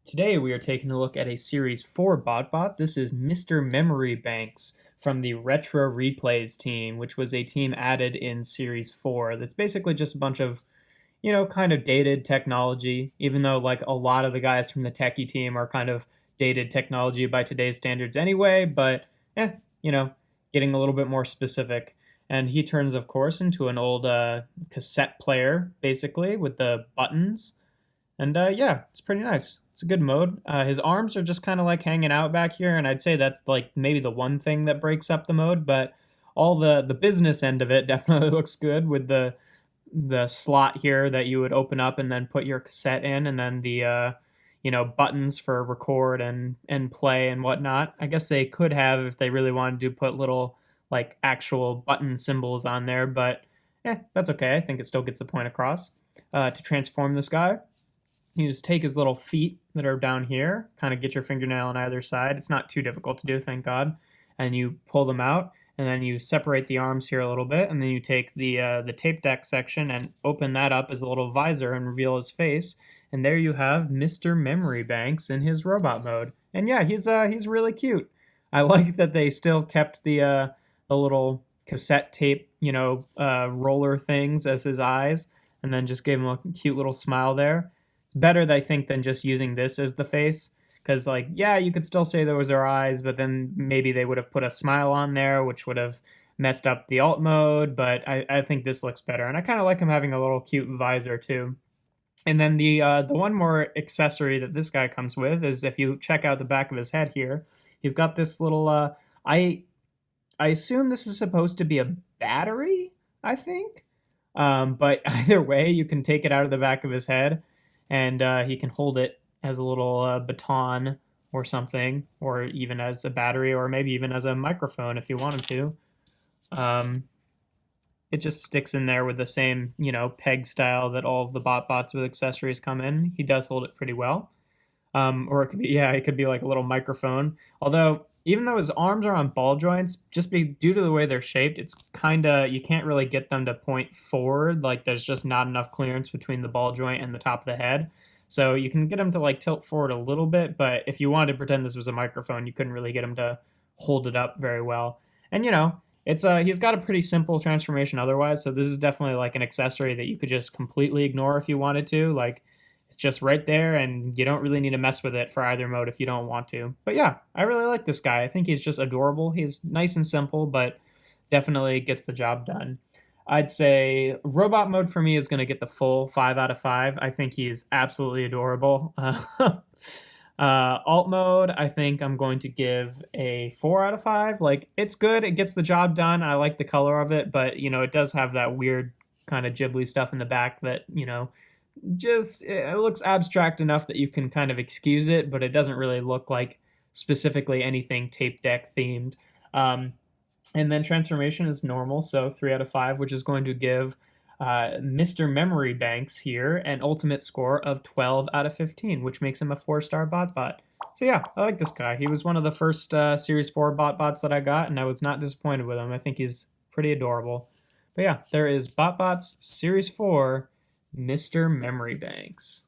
Today we are taking a look at a Series 4 BotBot. This is Mr. Memory Banks from the Retro Replays team, which was a team added in Series 4. That's basically just a bunch of, kind of dated technology, even though like a lot of the guys from the techie team are kind of dated technology by today's standards anyway, but you know, getting a little bit more specific. And he turns, of course, into an old cassette player, basically, with the buttons and yeah, it's pretty nice. It's a good mode. His arms are just kind of like hanging out back here, and I'd say that's like maybe the one thing that breaks up the mode. But all the business end of it definitely looks good with the slot here that you would open up and then put your cassette in, and then the buttons for record and play and whatnot. I guess they could have, if they really wanted to, put little like actual button symbols on there, but that's okay. I think it still gets the point across. To transform this guy, you just take his little feet that are down here, kind of get your fingernail on either side. It's not too difficult to do, thank God. And you pull them out, and then you separate the arms here a little bit, and then you take the tape deck section and open that up as a little visor and reveal his face. And there you have Mr. Memory Banks in his robot mode. And yeah, he's really cute. I like that they still kept the little cassette tape, roller things as his eyes, and then just gave him a cute little smile there. Better, I think, than just using this as the face. Because, like, yeah, you could still say those are eyes, but then maybe they would have put a smile on there, which would have messed up the alt mode. But I think this looks better. And I kind of like him having a little cute visor, too. And then the one more accessory that this guy comes with is if you check out the back of his head here, he's got this little, I assume this is supposed to be a battery, I think. But either way, you can take it out of the back of his head, and he can hold it as a little baton or something, or even as a battery, or maybe even as a microphone if you wanted to. It just sticks in there with the same, peg style that all of the BotBots with accessories come in. He does hold it pretty well. Or it could be, yeah, it could be like a little microphone. Although, even though his arms are on ball joints, due to the way they're shaped, it's kind of, you can't really get them to point forward. Like, there's just not enough clearance between the ball joint and the top of the head. So you can get them to like tilt forward a little bit, but if you wanted to pretend this was a microphone, you couldn't really get him to hold it up very well. And it's he's got a pretty simple transformation otherwise, so this is definitely like an accessory that you could just completely ignore if you wanted to. Like, it's just right there, and you don't really need to mess with it for either mode if you don't want to. But yeah, I really like this guy. I think he's just adorable. He's nice and simple, but definitely gets the job done. I'd say robot mode for me is going to get the full 5 out of 5. I think he's absolutely adorable. Alt mode, I think I'm going to give a 4 out of 5. Like, it's good. It gets the job done. I like the color of it, but, it does have that weird kind of Ghibli stuff in the back that, just it looks abstract enough that you can kind of excuse it, but it doesn't really look like specifically anything tape deck themed. And then transformation is normal, so 3 out of 5, which is going to give Mr. Memory Banks here an ultimate score of 12 out of 15, which makes him a 4-star BotBot. So yeah, I like this guy. He was one of the first Series 4 BotBots that I got, and I was not disappointed with him. I think he's pretty adorable. But yeah, there is BotBots Series 4 Mr. Memory Banks.